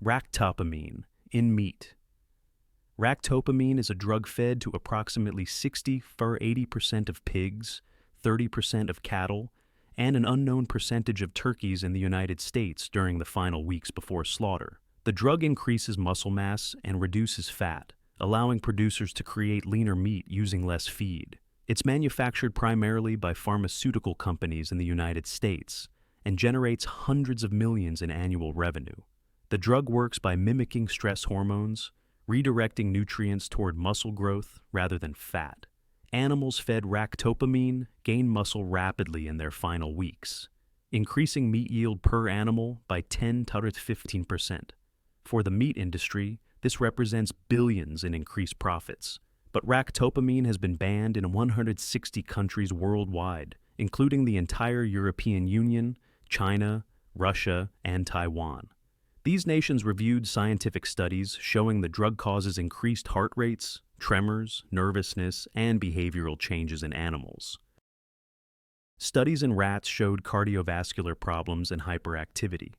Ractopamine in meat. Ractopamine is a drug fed to approximately 60–80% of pigs, 30% of cattle, and an unknown percentage of turkeys in the United States during the final weeks before slaughter. The drug increases muscle mass and reduces fat, allowing producers to create leaner meat using less feed. It's manufactured primarily by pharmaceutical companies in the United States and generates hundreds of millions in annual revenue. The drug works by mimicking stress hormones, redirecting nutrients toward muscle growth rather than fat. Animals fed ractopamine gain muscle rapidly in their final weeks, increasing meat yield per animal by 10–15%. For the meat industry, this represents billions in increased profits. But ractopamine has been banned in 160 countries worldwide, including the entire European Union, China, Russia, and Taiwan. These nations reviewed scientific studies showing the drug causes increased heart rates, tremors, nervousness, and behavioral changes in animals. Studies in rats showed cardiovascular problems and hyperactivity.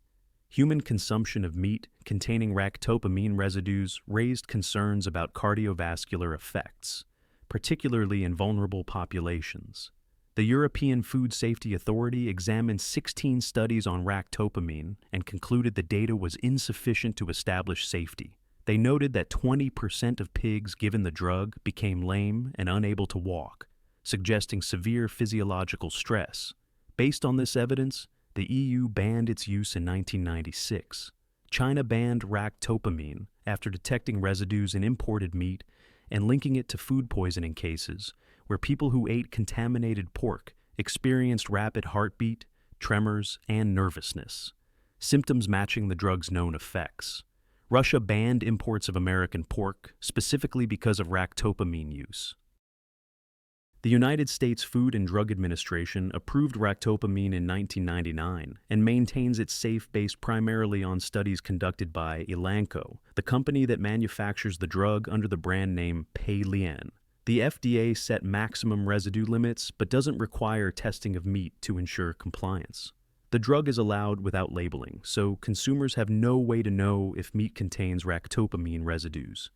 Human consumption of meat containing ractopamine residues raised concerns about cardiovascular effects, particularly in vulnerable populations. The European Food Safety Authority examined 16 studies on ractopamine and concluded the data was insufficient to establish safety. They noted that 20% of pigs given the drug became lame and unable to walk, suggesting severe physiological stress. Based on this evidence, the EU banned its use in 1996. China banned ractopamine after detecting residues in imported meat and linking it to food poisoning cases, where people who ate contaminated pork experienced rapid heartbeat, tremors, and nervousness, symptoms matching the drug's known effects. Russia banned imports of American pork, specifically because of ractopamine use. The United States Food and Drug Administration approved ractopamine in 1999 and maintains its safe based primarily on studies conducted by Elanco, the company that manufactures the drug under the brand name Peilin. The FDA set maximum residue limits but doesn't require testing of meat to ensure compliance. The drug is allowed without labeling, so consumers have no way to know if meat contains ractopamine residues.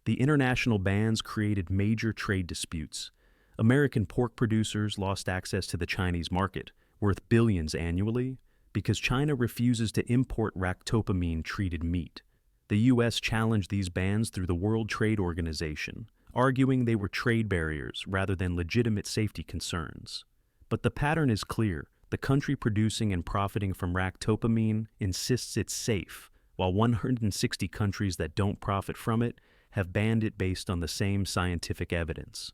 The international bans created major trade disputes. American pork producers lost access to the Chinese market, worth billions annually, because China refuses to import ractopamine-treated meat. The U.S. challenged these bans through the World Trade Organization, arguing they were trade barriers rather than legitimate safety concerns. But the pattern is clear. The country producing and profiting from ractopamine insists it's safe, while 160 countries that don't profit from it have banned it based on the same scientific evidence.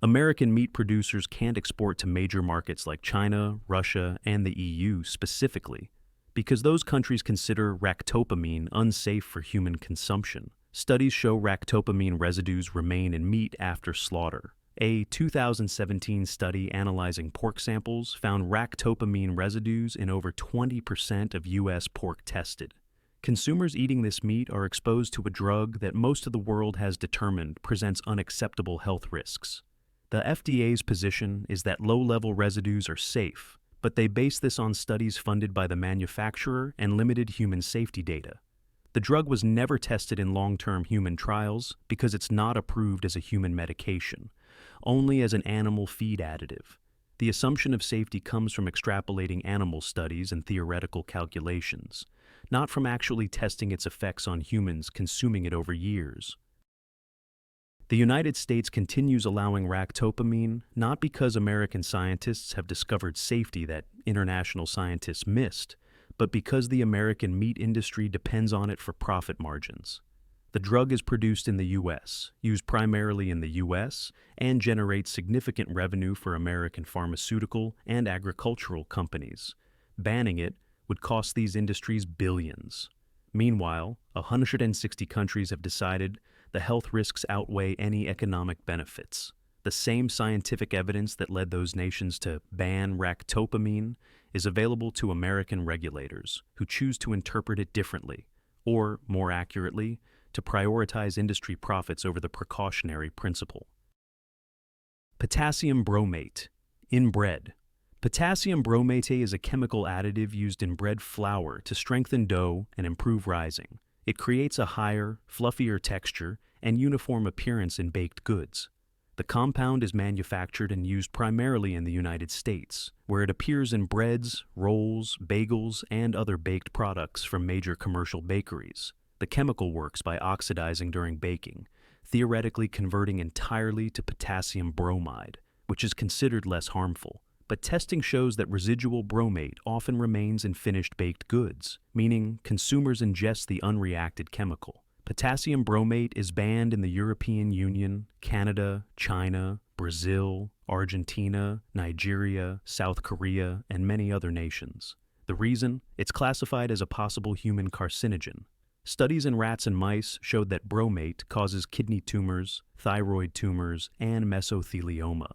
American meat producers can't export to major markets like China, Russia, and the EU specifically, because those countries consider ractopamine unsafe for human consumption. Studies show ractopamine residues remain in meat after slaughter. A 2017 study analyzing pork samples found ractopamine residues in over 20% of U.S. pork tested. Consumers eating this meat are exposed to a drug that most of the world has determined presents unacceptable health risks. The FDA's position is that low-level residues are safe, but they base this on studies funded by the manufacturer and limited human safety data. The drug was never tested in long-term human trials because it's not approved as a human medication, only as an animal feed additive. The assumption of safety comes from extrapolating animal studies and theoretical calculations, not from actually testing its effects on humans consuming it over years. The United States continues allowing ractopamine not because American scientists have discovered safety that international scientists missed, but because the American meat industry depends on it for profit margins. The drug is produced in the U.S., used primarily in the U.S., and generates significant revenue for American pharmaceutical and agricultural companies. Banning it would cost these industries billions. Meanwhile, 160 countries have decided the health risks outweigh any economic benefits. The same scientific evidence that led those nations to ban ractopamine is available to American regulators who choose to interpret it differently, or, more accurately, to prioritize industry profits over the precautionary principle. Potassium bromate in bread. Potassium bromate is a chemical additive used in bread flour to strengthen dough and improve rising. It creates a higher, fluffier texture and uniform appearance in baked goods. The compound is manufactured and used primarily in the United States, where it appears in breads, rolls, bagels, and other baked products from major commercial bakeries. The chemical works by oxidizing during baking, theoretically converting entirely to potassium bromide, which is considered less harmful. But testing shows that residual bromate often remains in finished baked goods, meaning consumers ingest the unreacted chemical. Potassium bromate is banned in the European Union, Canada, China, Brazil, Argentina, Nigeria, South Korea, and many other nations. The reason? It's classified as a possible human carcinogen. Studies in rats and mice showed that bromate causes kidney tumors, thyroid tumors, and mesothelioma.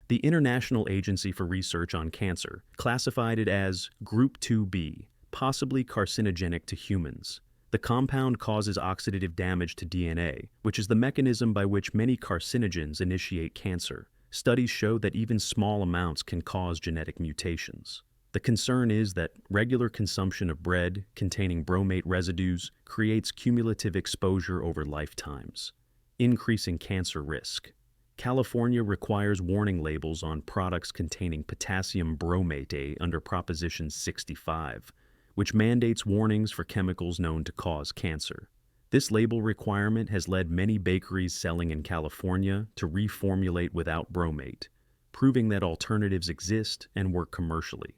The International Agency for Research on Cancer classified it as Group 2B, possibly carcinogenic to humans. The compound causes oxidative damage to DNA, which is the mechanism by which many carcinogens initiate cancer. Studies show that even small amounts can cause genetic mutations. The concern is that regular consumption of bread containing bromate residues creates cumulative exposure over lifetimes, increasing cancer risk. California requires warning labels on products containing potassium bromate under Proposition 65, which mandates warnings for chemicals known to cause cancer. This label requirement has led many bakeries selling in California to reformulate without bromate, proving that alternatives exist and work commercially.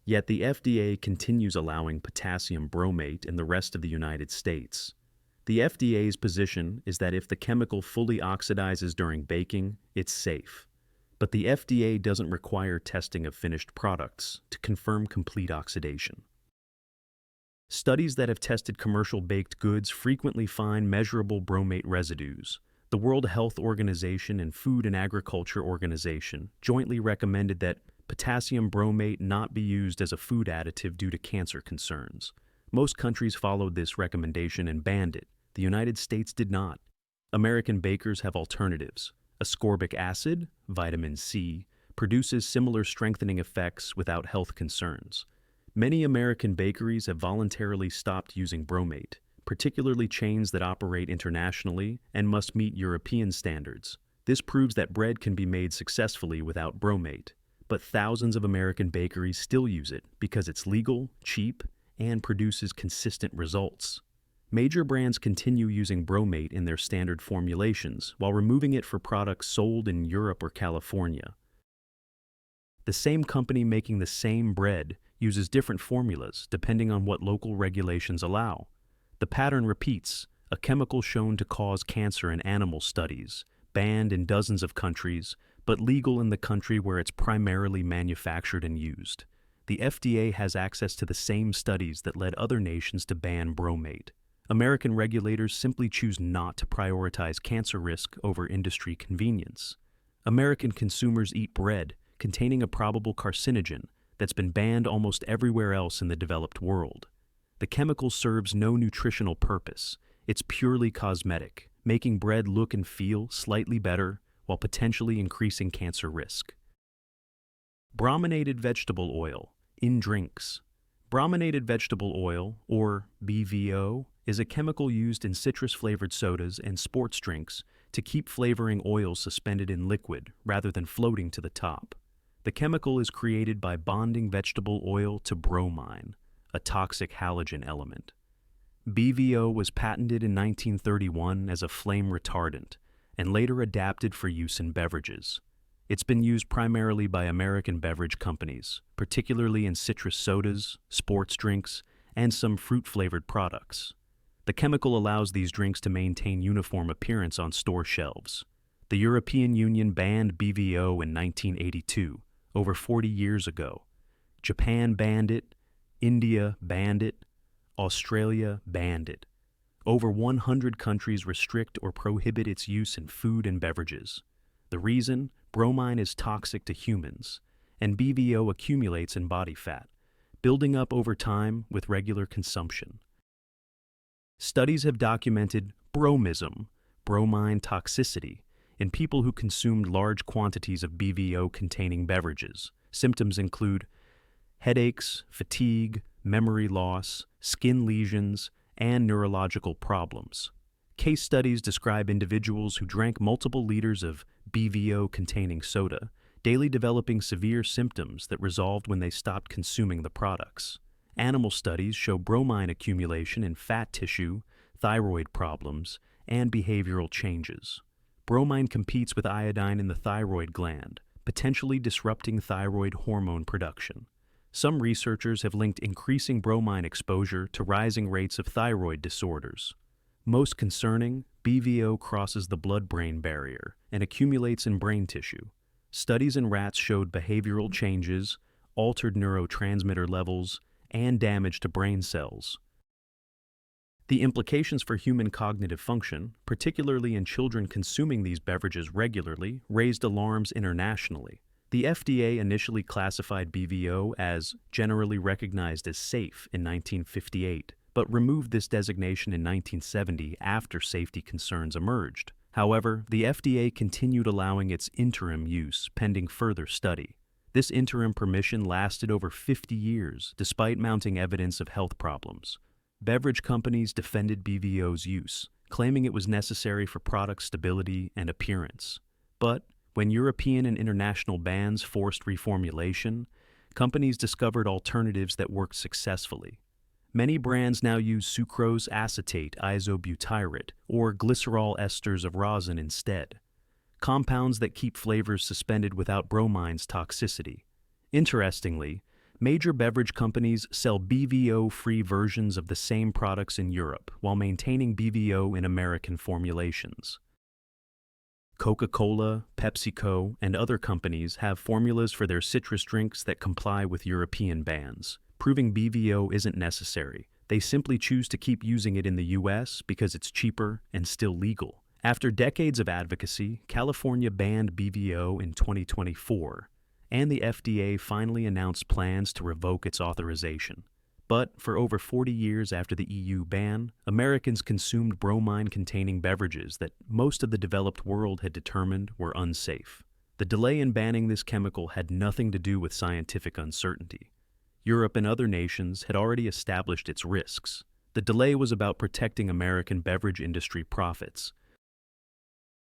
Yet the FDA continues allowing potassium bromate in the rest of the United States. The FDA's position is that if the chemical fully oxidizes during baking, it's safe. But the FDA doesn't require testing of finished products to confirm complete oxidation. Studies that have tested commercial baked goods frequently find measurable bromate residues. The World Health Organization and Food and Agriculture Organization jointly recommended that potassium bromate not be used as a food additive due to cancer concerns. Most countries followed this recommendation and banned it. The United States did not. American bakers have alternatives. Ascorbic acid, vitamin C, produces similar strengthening effects without health concerns. Many American bakeries have voluntarily stopped using bromate, particularly chains that operate internationally and must meet European standards. This proves that bread can be made successfully without bromate, but thousands of American bakeries still use it because it's legal, cheap, and produces consistent results. Major brands continue using bromate in their standard formulations while removing it for products sold in Europe or California. The same company making the same bread uses different formulas depending on what local regulations allow. The pattern repeats: a chemical shown to cause cancer in animal studies, banned in dozens of countries, but legal in the country where it's primarily manufactured and used. The FDA has access to the same studies that led other nations to ban bromate. American regulators simply choose not to prioritize cancer risk over industry convenience. American consumers eat bread containing a probable carcinogen that's been banned almost everywhere else in the developed world. The chemical serves no nutritional purpose. It's purely cosmetic, making bread look and feel slightly better while potentially increasing cancer risk. Brominated vegetable oil in drinks. Brominated vegetable oil, or BVO, is a chemical used in citrus-flavored sodas and sports drinks to keep flavoring oils suspended in liquid rather than floating to the top. The chemical is created by bonding vegetable oil to bromine, a toxic halogen element. BVO was patented in 1931 as a flame retardant and later adapted for use in beverages. It's been used primarily by American beverage companies, particularly in citrus sodas, sports drinks, and some fruit-flavored products. The chemical allows these drinks to maintain uniform appearance on store shelves. The European Union banned BVO in 1982, over 40 years ago. Japan banned it, India banned it, Australia banned it. Over 100 countries restrict or prohibit its use in food and beverages. The reason? Bromine is toxic to humans, and BVO accumulates in body fat, building up over time with regular consumption. Studies have documented bromism, bromine toxicity, in people who consumed large quantities of BVO-containing beverages. Symptoms include headaches, fatigue, memory loss, skin lesions, and neurological problems. Case studies describe individuals who drank multiple liters of BVO-containing soda, daily developing severe symptoms that resolved when they stopped consuming the products. Animal studies show bromine accumulation in fat tissue, thyroid problems, and behavioral changes. Bromine competes with iodine in the thyroid gland, potentially disrupting thyroid hormone production. Some researchers have linked increasing bromine exposure to rising rates of thyroid disorders. Most concerning, BVO crosses the blood-brain barrier and accumulates in brain tissue. Studies in rats showed behavioral changes, altered neurotransmitter levels, and damage to brain cells. The implications for human cognitive function, particularly in children consuming these beverages regularly, raised alarms internationally. The FDA initially classified BVO as generally recognized as safe in 1958, but removed this designation in 1970 after safety concerns emerged. However, the FDA continued allowing its interim use pending further study. This interim permission lasted over 50 years, despite mounting evidence of health problems. Beverage companies defended BVO's use, claiming it was necessary for product stability and appearance. But when European and international bans forced reformulation, companies discovered alternatives that worked successfully. Many brands now use sucrose acetate isobutyrate or glycerol esters of rosin instead, compounds that keep flavors suspended without bromine's toxicity. Interestingly, major beverage companies sell BVO-free versions of the same products in Europe while maintaining BVO in American formulations. Coca-Cola, PepsiCo, and other companies have formulas for their citrus drinks that comply with European bans, proving BVO isn't necessary. They simply choose to keep using it in the US because it's cheaper and still legal. After decades of advocacy, California banned BVO in 2024, and the FDA finally announced plans to revoke its authorization. But for over 40 years after the EU ban, Americans consumed bromine-containing beverages that most of the developed world had determined were unsafe. The delay in banning this chemical had nothing to do with scientific uncertainty. Europe and other nations had already established its risks. The delay was about protecting American beverage industry profits.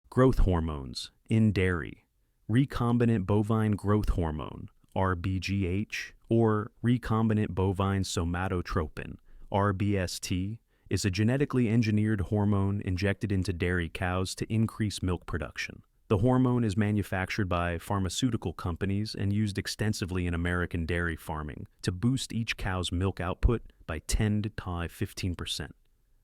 Growth hormones in dairy. Recombinant bovine growth hormone, RBGH, or recombinant bovine somatotropin, RBST, is a genetically engineered hormone injected into dairy cows to increase milk production. The hormone is manufactured by pharmaceutical companies and used extensively in American dairy farming to boost each cow's milk output by 10 to 15%.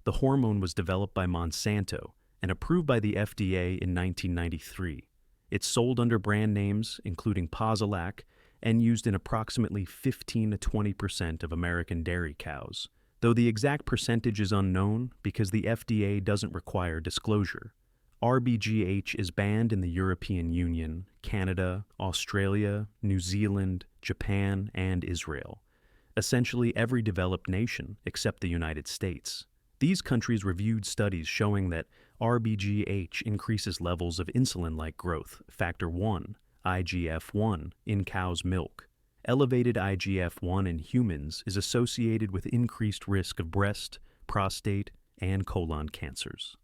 The hormone was developed by Monsanto and approved by the FDA in 1993. It's sold under brand names including Posilac and used in approximately 15 to 20% of American dairy cows, though the exact percentage is unknown because the FDA doesn't require disclosure. RBGH is banned in the European Union, Canada, Australia, New Zealand, Japan, and Israel, essentially every developed nation except the United States. These countries reviewed studies showing that RBGH increases levels of insulin-like growth, factor 1, IGF-1, in cow's milk. Elevated IGF-1 in humans is associated with increased risk of breast, prostate, and colon cancers.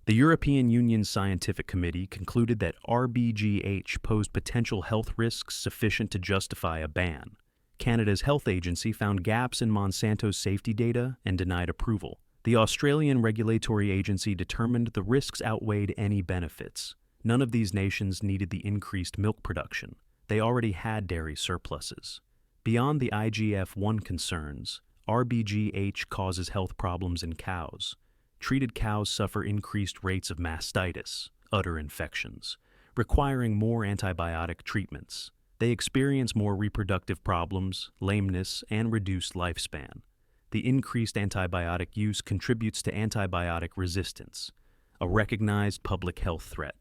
The European Union's Scientific Committee concluded that RBGH posed potential health risks sufficient to justify a ban. Canada's health agency found gaps in Monsanto's safety data and denied approval. The Australian regulatory agency determined the risks outweighed any benefits. None of these nations needed the increased milk production. They already had dairy surpluses. Beyond the IGF-1 concerns, RBGH causes health problems in cows. Treated cows suffer increased rates of mastitis, udder infections, requiring more antibiotic treatments. They experience more reproductive problems, lameness, and reduced lifespan. The increased antibiotic use contributes to antibiotic resistance, a recognized public health threat.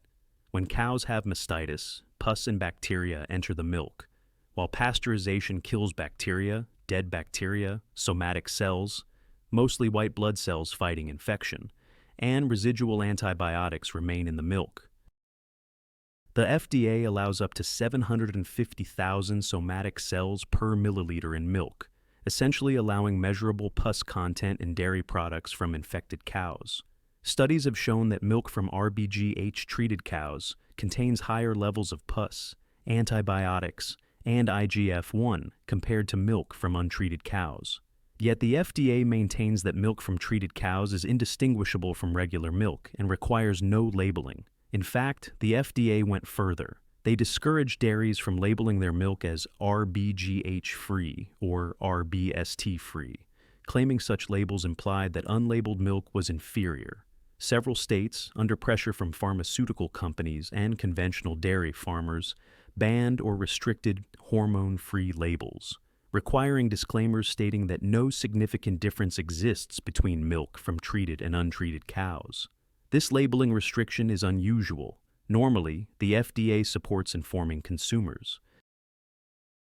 When cows have mastitis, pus and bacteria enter the milk. While pasteurization kills bacteria, dead bacteria, somatic cells, mostly white blood cells fighting infection, and residual antibiotics remain in the milk. The FDA allows up to 750,000 somatic cells per milliliter in milk, essentially allowing measurable pus content in dairy products from infected cows. Studies have shown that milk from RBGH-treated cows contains higher levels of pus, antibiotics, and IGF-1 compared to milk from untreated cows. Yet the FDA maintains that milk from treated cows is indistinguishable from regular milk and requires no labeling. In fact, the FDA went further. They discouraged dairies from labeling their milk as RBGH-free or RBST-free, claiming such labels implied that unlabeled milk was inferior. Several states, under pressure from pharmaceutical companies and conventional dairy farmers, banned or restricted hormone-free labels, requiring disclaimers stating that no significant difference exists between milk from treated and untreated cows. This labeling restriction is unusual. Normally, the FDA supports informing consumers.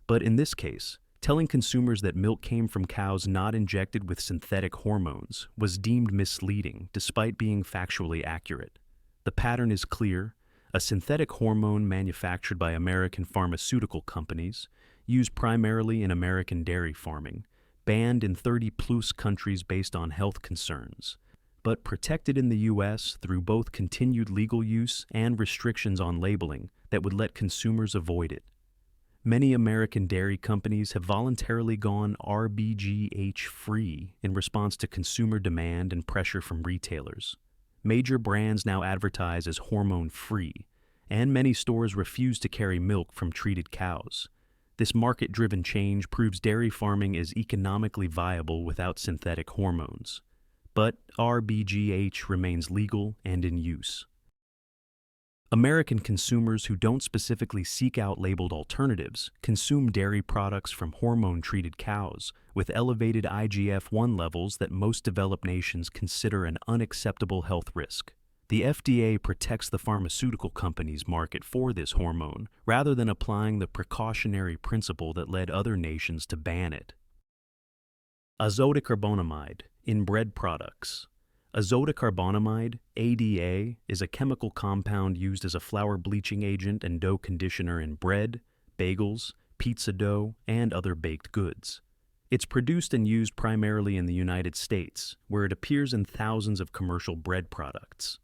But in this case, telling consumers that milk came from cows not injected with synthetic hormones was deemed misleading despite being factually accurate. The pattern is clear: a synthetic hormone manufactured by American pharmaceutical companies, used primarily in American dairy farming, banned in 30-plus countries based on health concerns, but protected in the U.S. through both continued legal use and restrictions on labeling that would let consumers avoid it. Many American dairy companies have voluntarily gone RBGH-free in response to consumer demand and pressure from retailers. Major brands now advertise as hormone-free, and many stores refuse to carry milk from treated cows. This market-driven change proves dairy farming is economically viable without synthetic hormones. But RBGH remains legal and in use. American consumers who don't specifically seek out labeled alternatives consume dairy products from hormone-treated cows with elevated IGF-1 levels that most developed nations consider an unacceptable health risk. The FDA protects the pharmaceutical companies' market for this hormone rather than applying the precautionary principle that led other nations to ban it. Azodicarbonamide in bread products. Azodicarbonamide, ADA, is a chemical compound used as a flour bleaching agent and dough conditioner in bread, bagels, pizza dough, and other baked goods. It's produced and used primarily in the United States, where it appears in thousands of commercial bread products.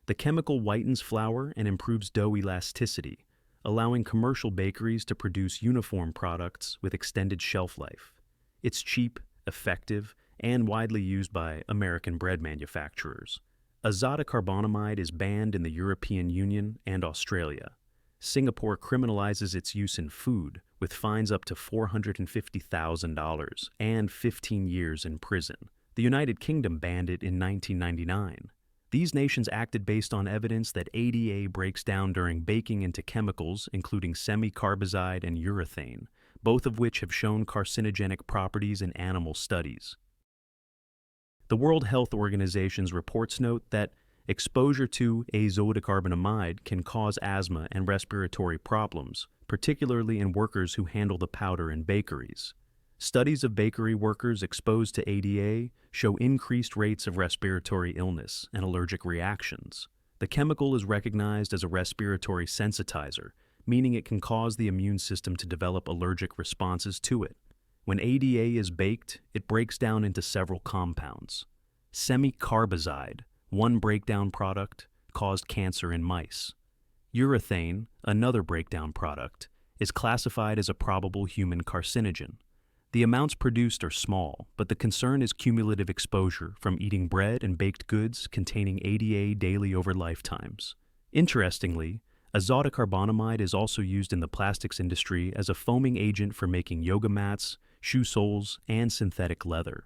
The chemical whitens flour and improves dough elasticity, allowing commercial bakeries to produce uniform products with extended shelf life. It's cheap, effective, and widely used by American bread manufacturers. Azodicarbonamide is banned in the European Union and Australia. Singapore criminalizes its use in food, with fines up to $450,000 and 15 years in prison. The United Kingdom banned it in 1999. These nations acted based on evidence that ADA breaks down during baking into chemicals, including semicarbazide and urethane, both of which have shown carcinogenic properties in animal studies. The World Health Organization's reports note that exposure to azodicarbonamide can cause asthma and respiratory problems, particularly in workers who handle the powder in bakeries. Studies of bakery workers exposed to ADA show increased rates of respiratory illness and allergic reactions. The chemical is recognized as a respiratory sensitizer, meaning it can cause the immune system to develop allergic responses to it. When ADA is baked, it breaks down into several compounds. Semicarbazide, one breakdown product, caused cancer in mice. Urethane, another breakdown product, is classified as a probable human carcinogen. The amounts produced are small, but the concern is cumulative exposure from eating bread and baked goods containing ADA daily over lifetimes. Interestingly, azodicarbonamide is also used in the plastics industry as a foaming agent for making yoga mats, shoe soles, and synthetic leather.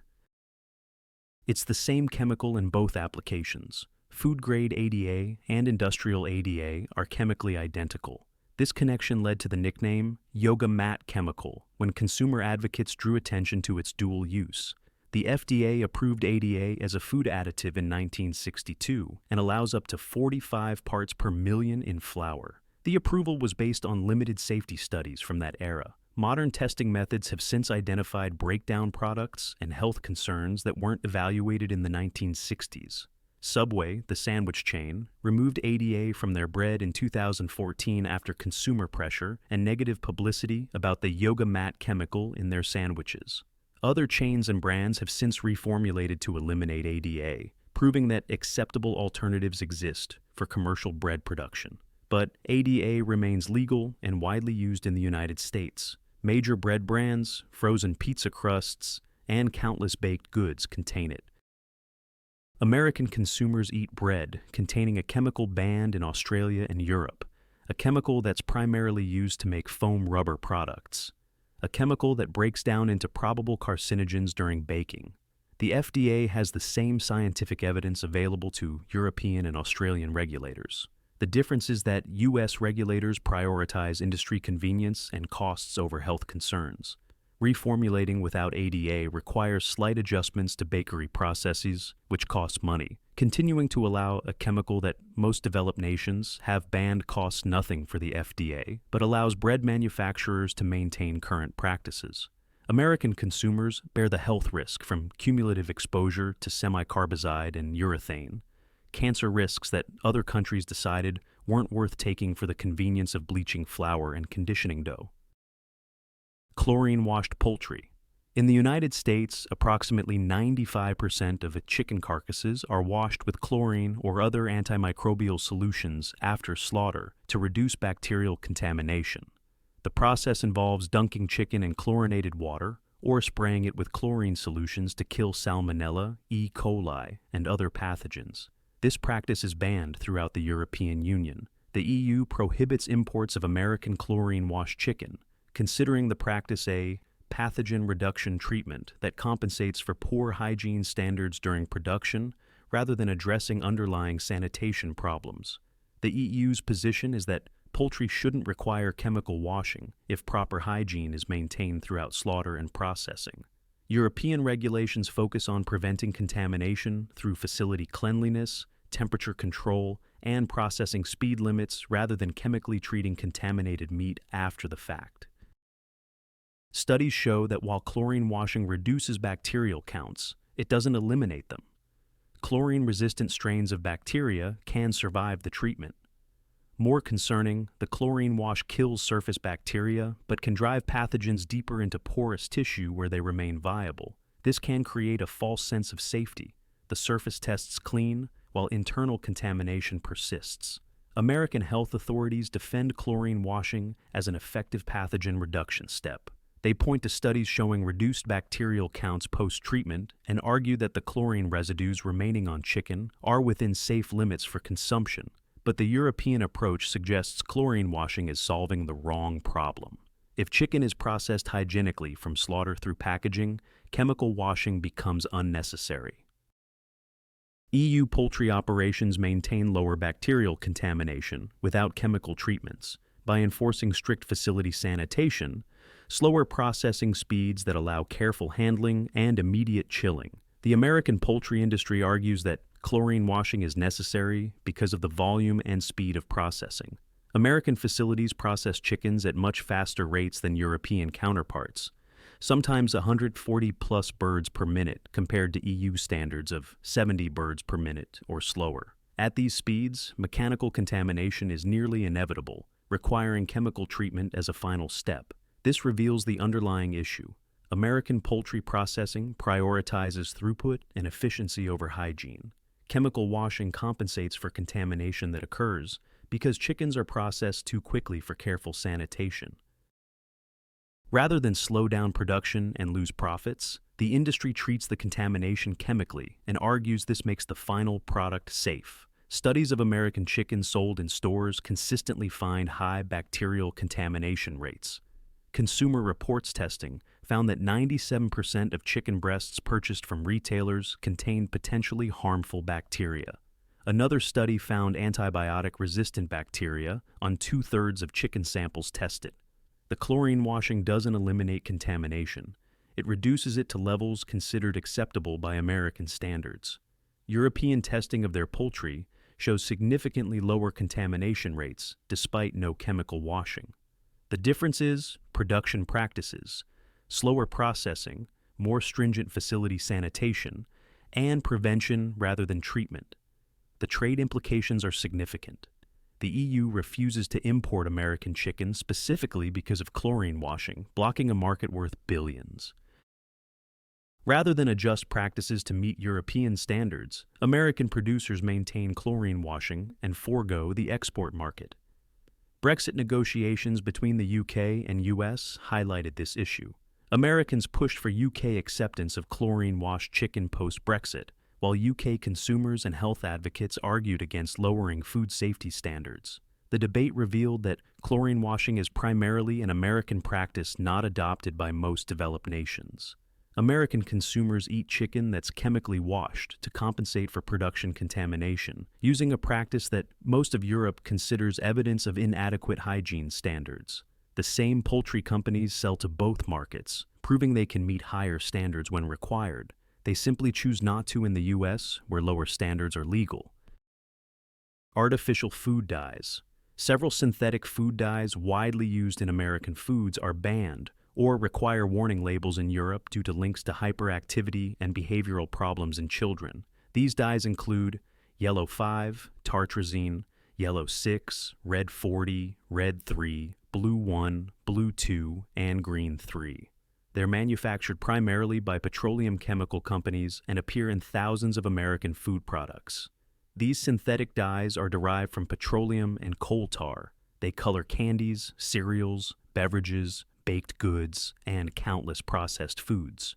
It's the same chemical in both applications. Food-grade ADA and industrial ADA are chemically identical. This connection led to the nickname yoga mat chemical when consumer advocates drew attention to its dual use. The FDA approved ADA as a food additive in 1962 and allows up to 45 parts per million in flour. The approval was based on limited safety studies from that era. Modern testing methods have since identified breakdown products and health concerns that weren't evaluated in the 1960s. Subway, the sandwich chain, removed ADA from their bread in 2014 after consumer pressure and negative publicity about the yoga mat chemical in their sandwiches. Other chains and brands have since reformulated to eliminate ADA, proving that acceptable alternatives exist for commercial bread production. But ADA remains legal and widely used in the United States. Major bread brands, frozen pizza crusts, and countless baked goods contain it. American consumers eat bread containing a chemical banned in Australia and Europe, a chemical that's primarily used to make foam rubber products, a chemical that breaks down into probable carcinogens during baking. The FDA has the same scientific evidence available to European and Australian regulators. The difference is that U.S. regulators prioritize industry convenience and costs over health concerns. Reformulating without ADA requires slight adjustments to bakery processes, which cost money. Continuing to allow a chemical that most developed nations have banned costs nothing for the FDA, but allows bread manufacturers to maintain current practices. American consumers bear the health risk from cumulative exposure to semicarbazide and urethane, cancer risks that other countries decided weren't worth taking for the convenience of bleaching flour and conditioning dough. Chlorine-washed poultry. In the United States, approximately 95% of chicken carcasses are washed with chlorine or other antimicrobial solutions after slaughter to reduce bacterial contamination. The process involves dunking chicken in chlorinated water or spraying it with chlorine solutions to kill Salmonella, E. coli, and other pathogens. This practice is banned throughout the European Union. The EU prohibits imports of American chlorine-washed chicken, considering the practice a pathogen reduction treatment that compensates for poor hygiene standards during production rather than addressing underlying sanitation problems. The EU's position is that poultry shouldn't require chemical washing if proper hygiene is maintained throughout slaughter and processing. European regulations focus on preventing contamination through facility cleanliness, temperature control, and processing speed limits rather than chemically treating contaminated meat after the fact. Studies show that while chlorine washing reduces bacterial counts, it doesn't eliminate them. Chlorine-resistant strains of bacteria can survive the treatment. More concerning, the chlorine wash kills surface bacteria but can drive pathogens deeper into porous tissue where they remain viable. This can create a false sense of safety. The surface tests clean, while internal contamination persists. American health authorities defend chlorine washing as an effective pathogen reduction step. They point to studies showing reduced bacterial counts post-treatment and argue that the chlorine residues remaining on chicken are within safe limits for consumption. But the European approach suggests chlorine washing is solving the wrong problem. If chicken is processed hygienically from slaughter through packaging, chemical washing becomes unnecessary. EU poultry operations maintain lower bacterial contamination without chemical treatments by enforcing strict facility sanitation, slower processing speeds that allow careful handling, and immediate chilling. The American poultry industry argues that chlorine washing is necessary because of the volume and speed of processing. American facilities process chickens at much faster rates than European counterparts, sometimes 140+ birds per minute compared to EU standards of 70 birds per minute or slower. At these speeds, mechanical contamination is nearly inevitable, requiring chemical treatment as a final step. This reveals the underlying issue. American poultry processing prioritizes throughput and efficiency over hygiene. Chemical washing compensates for contamination that occurs because chickens are processed too quickly for careful sanitation. Rather than slow down production and lose profits, the industry treats the contamination chemically and argues this makes the final product safe. Studies of American chicken sold in stores consistently find high bacterial contamination rates. Consumer Reports testing found that 97% of chicken breasts purchased from retailers contained potentially harmful bacteria. Another study found antibiotic-resistant bacteria on 2/3 of chicken samples tested. The chlorine washing doesn't eliminate contamination. It reduces it to levels considered acceptable by American standards. European testing of their poultry shows significantly lower contamination rates despite no chemical washing. The difference is production practices, slower processing, more stringent facility sanitation, and prevention rather than treatment. the trade implications are significant. The EU refuses to import American chicken specifically because of chlorine washing, blocking a market worth billions. Rather than adjust practices to meet European standards, American producers maintain chlorine washing and forego the export market. Brexit negotiations between the UK and US highlighted this issue. Americans pushed for UK acceptance of chlorine-washed chicken post-Brexit, while UK consumers and health advocates argued against lowering food safety standards. The debate revealed that chlorine washing is primarily an American practice not adopted by most developed nations. American consumers eat chicken that's chemically washed to compensate for production contamination, using a practice that most of Europe considers evidence of inadequate hygiene standards. The same poultry companies sell to both markets, proving they can meet higher standards when required. They simply choose not to in the US, where lower standards are legal. Artificial food dyes. Several synthetic food dyes widely used in American foods are banned or require warning labels in Europe due to links to hyperactivity and behavioral problems in children. These dyes include yellow 5, tartrazine, yellow 6, red 40, red 3, blue 1, blue 2, and green 3. They're manufactured primarily by petroleum chemical companies and appear in thousands of American food products. These synthetic dyes are derived from petroleum and coal tar. They color candies, cereals, beverages, baked goods, and countless processed foods.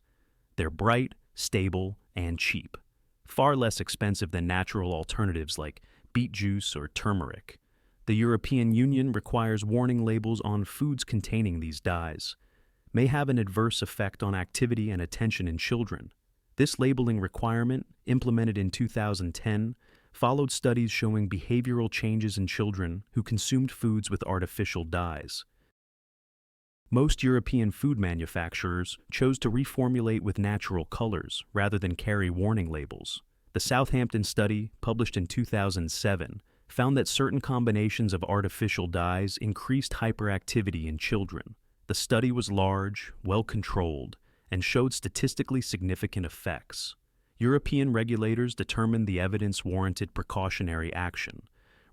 They're bright, stable, and cheap, far less expensive than natural alternatives like beet juice or turmeric. The European Union requires warning labels on foods containing these dyes. May have an adverse effect on activity and attention in children. This labeling requirement, implemented in 2010, followed studies showing behavioral changes in children who consumed foods with artificial dyes. Most European food manufacturers chose to reformulate with natural colors rather than carry warning labels. The Southampton study, published in 2007, found that certain combinations of artificial dyes increased hyperactivity in children. The study was large, well-controlled, and showed statistically significant effects. European regulators determined the evidence warranted precautionary action,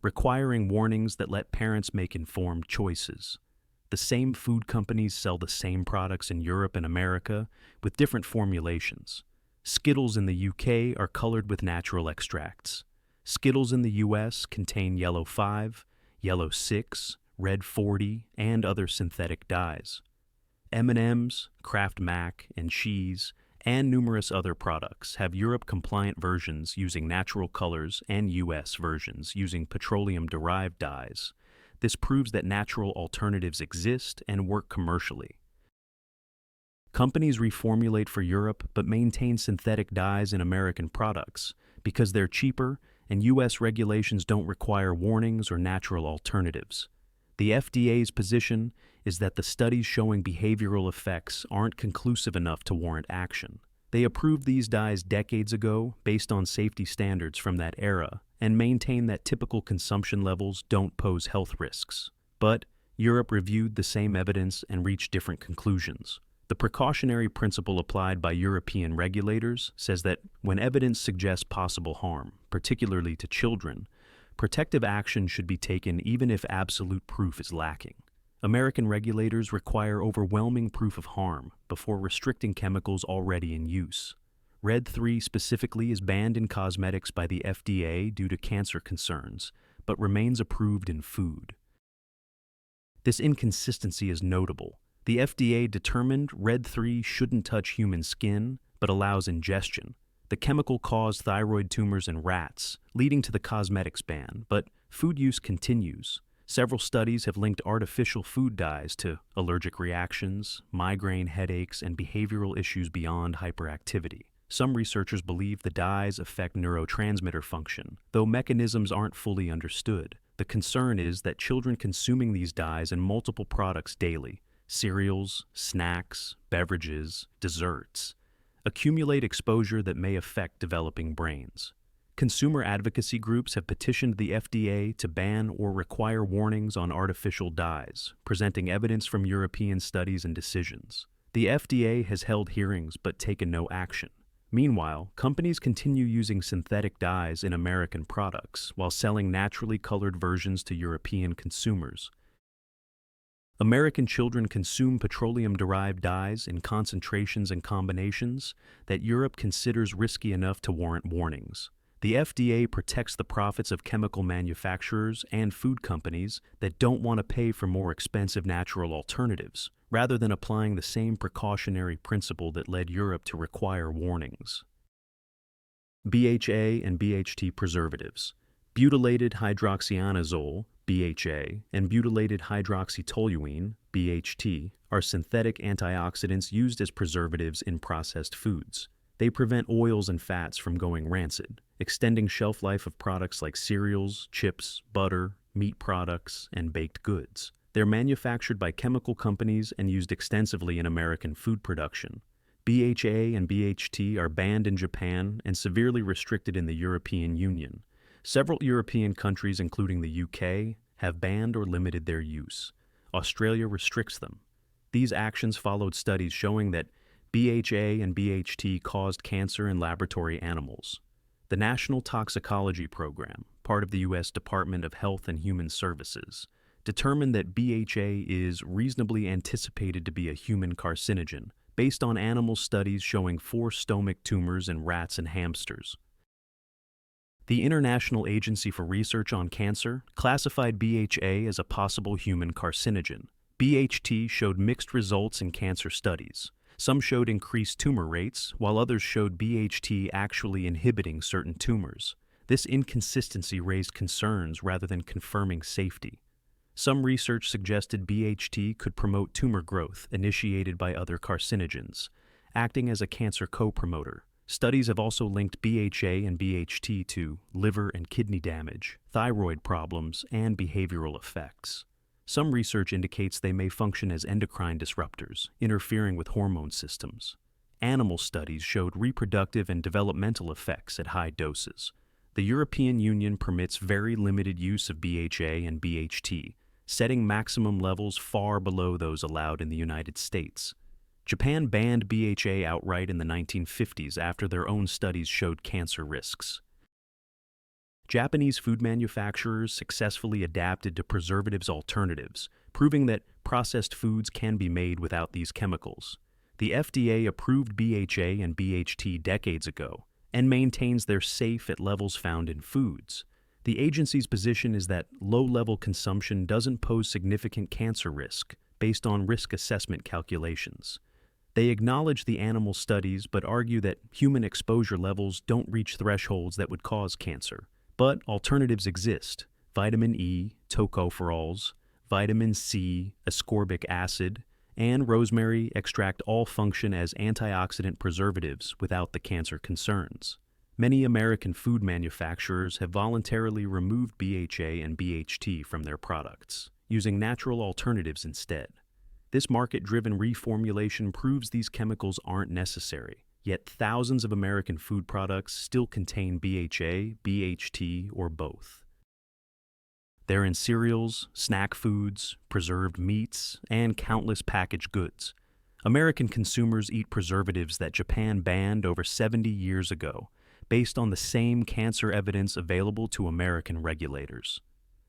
requiring warnings that let parents make informed choices. The same food companies sell the same products in Europe and America with different formulations. Skittles in the UK are colored with natural extracts. Skittles in the US contain yellow 5, yellow 6, red 40, and other synthetic dyes. M&M's, Kraft Mac, and cheese, and numerous other products have Europe-compliant versions using natural colors and US versions using petroleum-derived dyes. This proves that natural alternatives exist and work commercially. Companies reformulate for Europe but maintain synthetic dyes in American products because they're cheaper and US regulations don't require warnings or natural alternatives. The FDA's position is that the studies showing behavioral effects aren't conclusive enough to warrant action. They approved these dyes decades ago based on safety standards from that era and maintain that typical consumption levels don't pose health risks. But Europe reviewed the same evidence and reached different conclusions. The precautionary principle applied by European regulators says that when evidence suggests possible harm, particularly to children, protective action should be taken even if absolute proof is lacking. American regulators require overwhelming proof of harm before restricting chemicals already in use. Red 3 specifically is banned in cosmetics by the FDA due to cancer concerns, but remains approved in food. This inconsistency is notable. The FDA determined Red 3 shouldn't touch human skin, but allows ingestion. The chemical caused thyroid tumors in rats, leading to the cosmetics ban, but food use continues. Several studies have linked artificial food dyes to allergic reactions, migraine headaches, and behavioral issues beyond hyperactivity. Some researchers believe the dyes affect neurotransmitter function, though mechanisms aren't fully understood. The concern is that children consuming these dyes in multiple products daily, cereals, snacks, beverages, desserts, accumulate exposure that may affect developing brains. Consumer advocacy groups have petitioned the FDA to ban or require warnings on artificial dyes, presenting evidence from European studies and decisions. The FDA has held hearings but taken no action. Meanwhile, companies continue using synthetic dyes in American products while selling naturally colored versions to European consumers. American children consume petroleum-derived dyes in concentrations and combinations that Europe considers risky enough to warrant warnings. The FDA protects the profits of chemical manufacturers and food companies that don't want to pay for more expensive natural alternatives, rather than applying the same precautionary principle that led Europe to require warnings. BHA and BHT preservatives. Butylated hydroxyionazole, BHA, and butylated hydroxytoluene, BHT, are synthetic antioxidants used as preservatives in processed foods. They prevent oils and fats from going rancid, extending shelf life of products like cereals, chips, butter, meat products, and baked goods. They're manufactured by chemical companies and used extensively in American food production. BHA and BHT are banned in Japan and severely restricted in the European Union. Several European countries, including the UK, have banned or limited their use. Australia restricts them. These actions followed studies showing that BHA and BHT caused cancer in laboratory animals. The National Toxicology Program, part of the U.S. Department of Health and Human Services, determined that BHA is reasonably anticipated to be a human carcinogen, based on animal studies showing 4 stomach tumors in rats and hamsters. The International Agency for Research on Cancer classified BHA as a possible human carcinogen. BHT showed mixed results in cancer studies. Some showed increased tumor rates, while others showed BHT actually inhibiting certain tumors. This inconsistency raised concerns rather than confirming safety. Some research suggested BHT could promote tumor growth initiated by other carcinogens, acting as a cancer co-promoter. Studies have also linked BHA and BHT to liver and kidney damage, thyroid problems, and behavioral effects. Some research indicates they may function as endocrine disruptors, interfering with hormone systems. Animal studies showed reproductive and developmental effects at high doses. The European Union permits very limited use of BHA and BHT, setting maximum levels far below those allowed in the United States. Japan banned BHA outright in the 1950s after their own studies showed cancer risks. Japanese food manufacturers successfully adapted to preservatives alternatives, proving that processed foods can be made without these chemicals. The FDA approved BHA and BHT decades ago and maintains they're safe at levels found in foods. The agency's position is that low-level consumption doesn't pose significant cancer risk based on risk assessment calculations. They acknowledge the animal studies but argue that human exposure levels don't reach thresholds that would cause cancer. But alternatives exist. Vitamin E, tocopherols, vitamin C, ascorbic acid, and rosemary extract all function as antioxidant preservatives without the cancer concerns. Many American food manufacturers have voluntarily removed BHA and BHT from their products, using natural alternatives instead. This market-driven reformulation proves these chemicals aren't necessary, yet thousands of American food products still contain BHA, BHT, or both. They're in cereals, snack foods, preserved meats, and countless packaged goods. American consumers eat preservatives that Japan banned over 70 years ago, based on the same cancer evidence available to American regulators.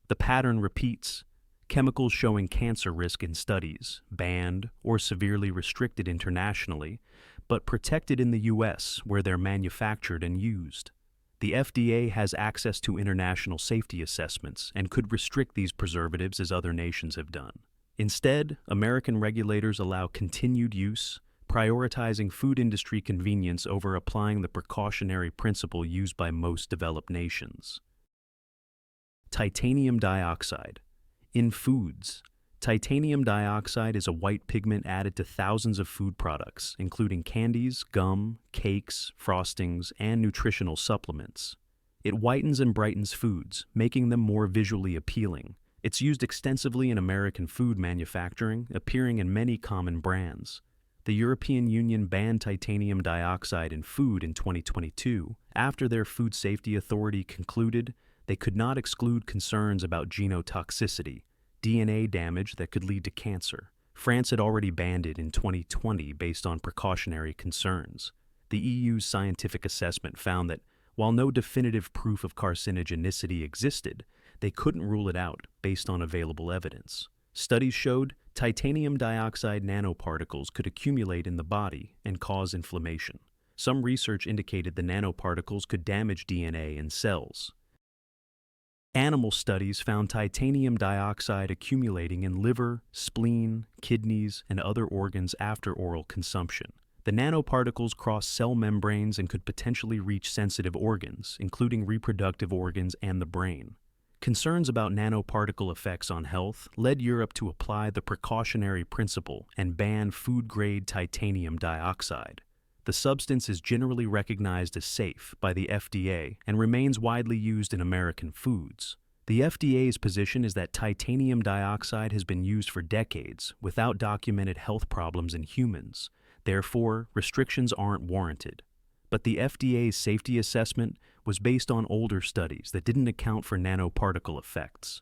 The pattern repeats. Chemicals showing cancer risk in studies, banned or severely restricted internationally, but protected in the U.S. where they're manufactured and used. The FDA has access to international safety assessments and could restrict these preservatives as other nations have done. Instead, American regulators allow continued use, prioritizing food industry convenience over applying the precautionary principle used by most developed nations. Titanium dioxide. In foods, titanium dioxide is a white pigment added to thousands of food products, including candies, gum, cakes, frostings, and nutritional supplements. It whitens and brightens foods, making them more visually appealing. It's used extensively in American food manufacturing, appearing in many common brands. The European Union banned titanium dioxide in food in 2022 after their Food Safety Authority concluded they could not exclude concerns about genotoxicity, DNA damage that could lead to cancer. France had already banned it in 2020 based on precautionary concerns. the EU's scientific assessment found that while no definitive proof of carcinogenicity existed, they couldn't rule it out based on available evidence. Studies showed titanium dioxide nanoparticles could accumulate in the body and cause inflammation. Some research indicated the nanoparticles could damage DNA and cells. Animal studies found titanium dioxide accumulating in liver, spleen, kidneys, and other organs after oral consumption. The nanoparticles cross cell membranes and could potentially reach sensitive organs, including reproductive organs and the brain. Concerns about nanoparticle effects on health led Europe to apply the precautionary principle and ban food-grade titanium dioxide. The substance is generally recognized as safe by the FDA and remains widely used in American foods. The FDA's position is that titanium dioxide has been used for decades without documented health problems in humans. Therefore, restrictions aren't warranted. But the FDA's safety assessment was based on older studies that didn't account for nanoparticle effects.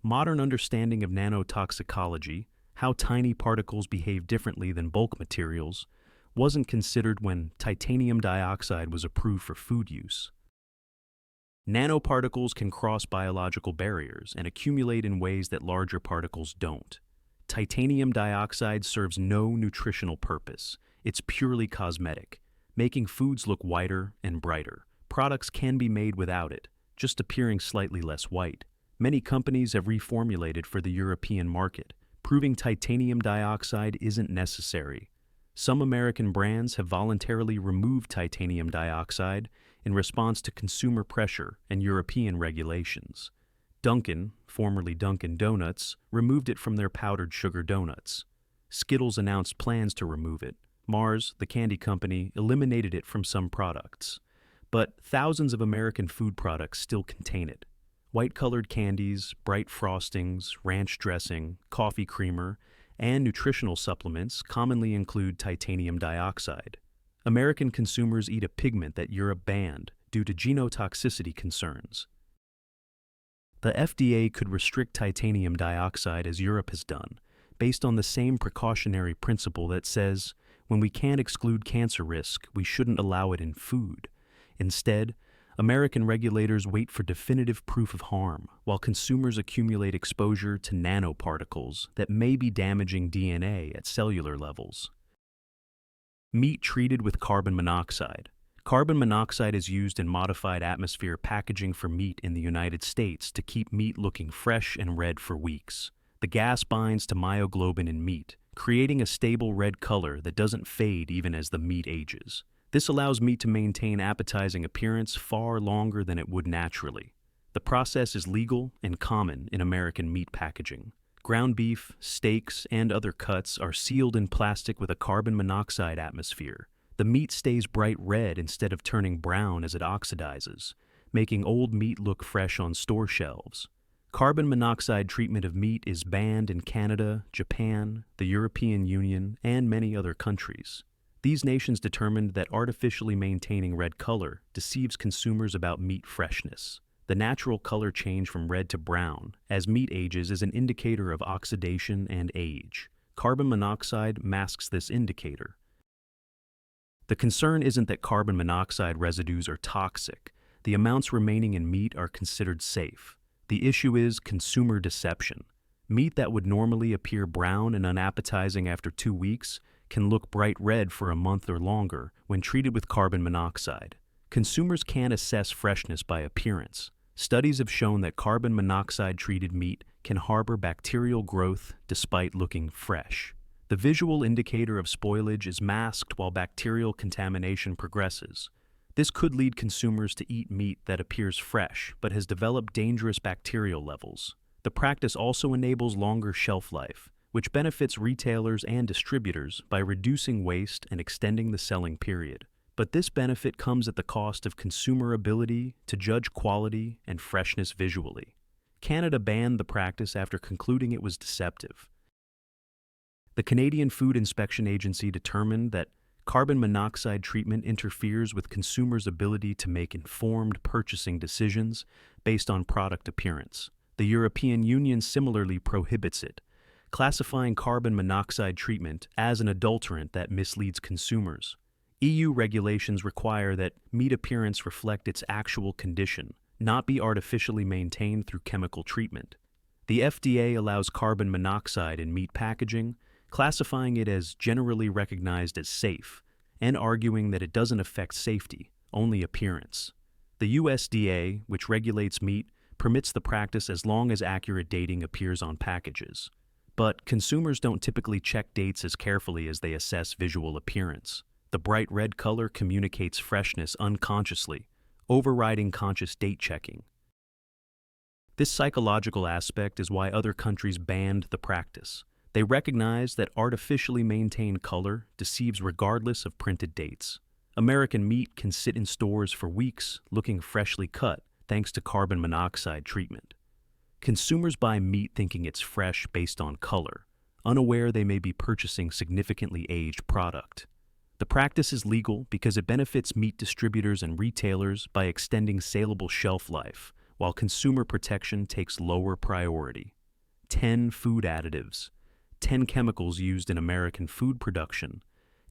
Modern understanding of nanotoxicology, how tiny particles behave differently than bulk materials, wasn't considered when titanium dioxide was approved for food use. Nanoparticles can cross biological barriers and accumulate in ways that larger particles don't. Titanium dioxide serves no nutritional purpose. It's purely cosmetic, making foods look whiter and brighter. Products can be made without it, just appearing slightly less white. Many companies have reformulated for the European market, proving titanium dioxide isn't necessary. Some American brands have voluntarily removed titanium dioxide in response to consumer pressure and European regulations. Dunkin', formerly Dunkin' Donuts, removed it from their powdered sugar donuts. Skittles announced plans to remove it. Mars, the candy company, eliminated it from some products. But thousands of American food products still contain it. White-colored candies, bright frostings, ranch dressing, coffee creamer, and nutritional supplements commonly include titanium dioxide. American consumers eat a pigment that Europe banned due to genotoxicity concerns. The FDA could restrict titanium dioxide as Europe has done, based on the same precautionary principle that says, when we can't exclude cancer risk, we shouldn't allow it in food. Instead, American regulators wait for definitive proof of harm, while consumers accumulate exposure to nanoparticles that may be damaging DNA at cellular levels. Meat treated with carbon monoxide. Carbon monoxide is used in modified atmosphere packaging for meat in the United States to keep meat looking fresh and red for weeks. The gas binds to myoglobin in meat, creating a stable red color that doesn't fade even as the meat ages. This allows meat to maintain appetizing appearance far longer than it would naturally. The process is legal and common in American meat packaging. Ground beef, steaks, and other cuts are sealed in plastic with a carbon monoxide atmosphere. The meat stays bright red instead of turning brown as it oxidizes, making old meat look fresh on store shelves. Carbon monoxide treatment of meat is banned in Canada, Japan, the European Union, and many other countries. These nations determined that artificially maintaining red color deceives consumers about meat freshness. The natural color change from red to brown as meat ages is an indicator of oxidation and age. Carbon monoxide masks this indicator. The concern isn't that carbon monoxide residues are toxic. The amounts remaining in meat are considered safe. The issue is consumer deception. Meat that would normally appear brown and unappetizing after 2 weeks can look bright red for a month or longer when treated with carbon monoxide. Consumers can't assess freshness by appearance. Studies have shown that carbon monoxide-treated meat can harbor bacterial growth despite looking fresh. The visual indicator of spoilage is masked while bacterial contamination progresses. This could lead consumers to eat meat that appears fresh but has developed dangerous bacterial levels. The practice also enables longer shelf life, which benefits retailers and distributors by reducing waste and extending the selling period. But this benefit comes at the cost of consumer ability to judge quality and freshness visually. Canada banned the practice after concluding it was deceptive. The Canadian Food Inspection Agency determined that carbon monoxide treatment interferes with consumers' ability to make informed purchasing decisions based on product appearance. The European Union similarly prohibits it, classifying carbon monoxide treatment as an adulterant that misleads consumers. EU regulations require that meat appearance reflect its actual condition, not be artificially maintained through chemical treatment. The FDA allows carbon monoxide in meat packaging, classifying it as generally recognized as safe, and arguing that it doesn't affect safety, only appearance. The USDA, which regulates meat, permits the practice as long as accurate dating appears on packages. But consumers don't typically check dates as carefully as they assess visual appearance. The bright red color communicates freshness unconsciously, overriding conscious date checking. This psychological aspect is why other countries banned the practice. They recognize that artificially maintained color deceives regardless of printed dates. American meat can sit in stores for weeks looking freshly cut thanks to carbon monoxide treatment. Consumers buy meat thinking it's fresh based on color, unaware they may be purchasing significantly aged product. The practice is legal because it benefits meat distributors and retailers by extending saleable shelf life, while consumer protection takes lower priority. 10 food additives, 10 chemicals used in American food production,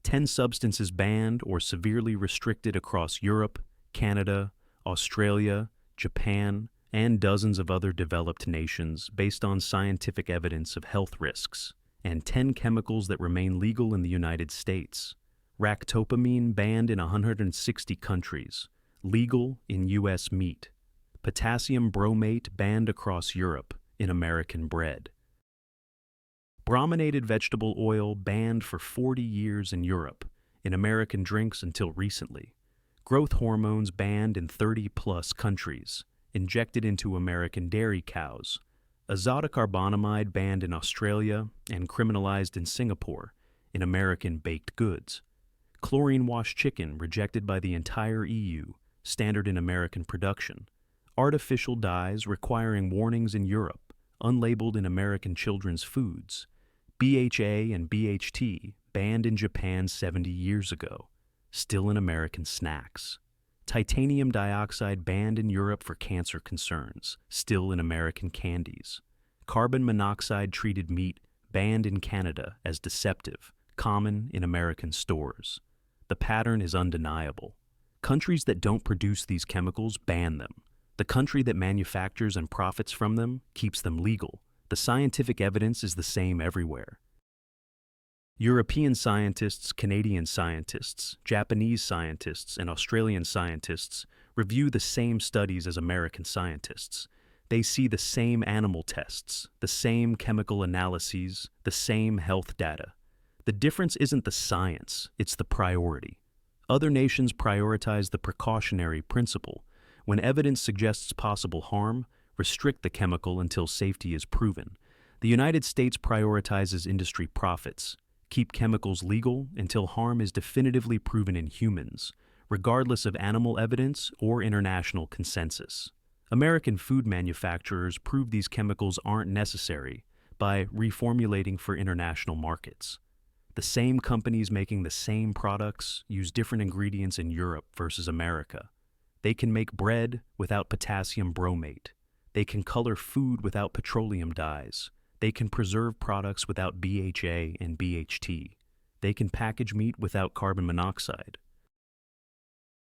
10 substances banned or severely restricted across Europe, Canada, Australia, Japan, and dozens of other developed nations based on scientific evidence of health risks, and 10 chemicals that remain legal in the United States. Ractopamine banned in 160 countries, legal in U.S. meat. Potassium bromate banned across Europe in American bread. Brominated vegetable oil banned for 40 years in Europe, in American drinks until recently. Growth hormones banned in 30-plus countries, injected into American dairy cows. Azodicarbonamide banned in Australia and criminalized in Singapore, in American baked goods. Chlorine-washed chicken rejected by the entire EU, standard in American production. Artificial dyes requiring warnings in Europe, unlabeled in American children's foods. BHA and BHT banned in Japan 70 years ago, still in American snacks. Titanium dioxide banned in Europe for cancer concerns, still in American candies. Carbon monoxide treated meat banned in Canada as deceptive, common in American stores. The pattern is undeniable. Countries that don't produce these chemicals ban them. The country that manufactures and profits from them keeps them legal. The scientific evidence is the same everywhere. European scientists, Canadian scientists, Japanese scientists, and Australian scientists review the same studies as American scientists. They see the same animal tests, the same chemical analyses, the same health data. The difference isn't the science, it's the priority. Other nations prioritize the precautionary principle. When evidence suggests possible harm, restrict the chemical until safety is proven. The United States prioritizes industry profits. Keep chemicals legal until harm is definitively proven in humans, regardless of animal evidence or international consensus. American food manufacturers prove these chemicals aren't necessary by reformulating for international markets. The same companies making the same products use different ingredients in Europe versus America. They can make bread without potassium bromate. They can color food without petroleum dyes. They can preserve products without BHA and BHT. They can package meat without carbon monoxide.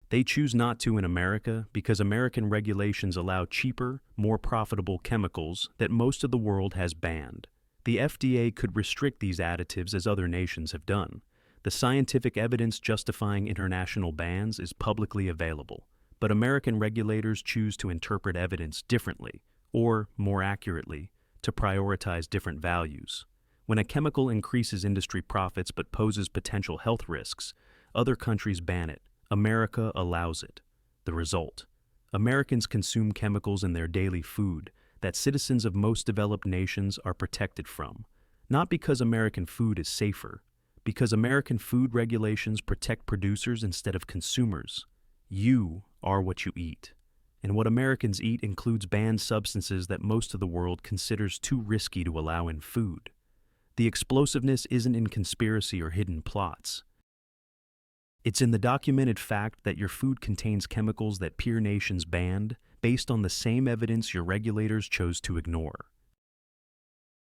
They choose not to in America because American regulations allow cheaper, more profitable chemicals that most of the world has banned. The FDA could restrict these additives as other nations have done. The scientific evidence justifying international bans is publicly available, but American regulators choose to interpret evidence differently, or, more accurately, to prioritize different values. When a chemical increases industry profits but poses potential health risks, other countries ban it. America allows it. The result: Americans consume chemicals in their daily food that citizens of most developed nations are protected from, not because American food is safer, because American food regulations protect producers instead of consumers. You are what you eat, and what Americans eat includes banned substances that most of the world considers too risky to allow in food. The explosiveness isn't in conspiracy or hidden plots. It's in the documented fact that your food contains chemicals that peer nations banned based on the same evidence your regulators chose to ignore.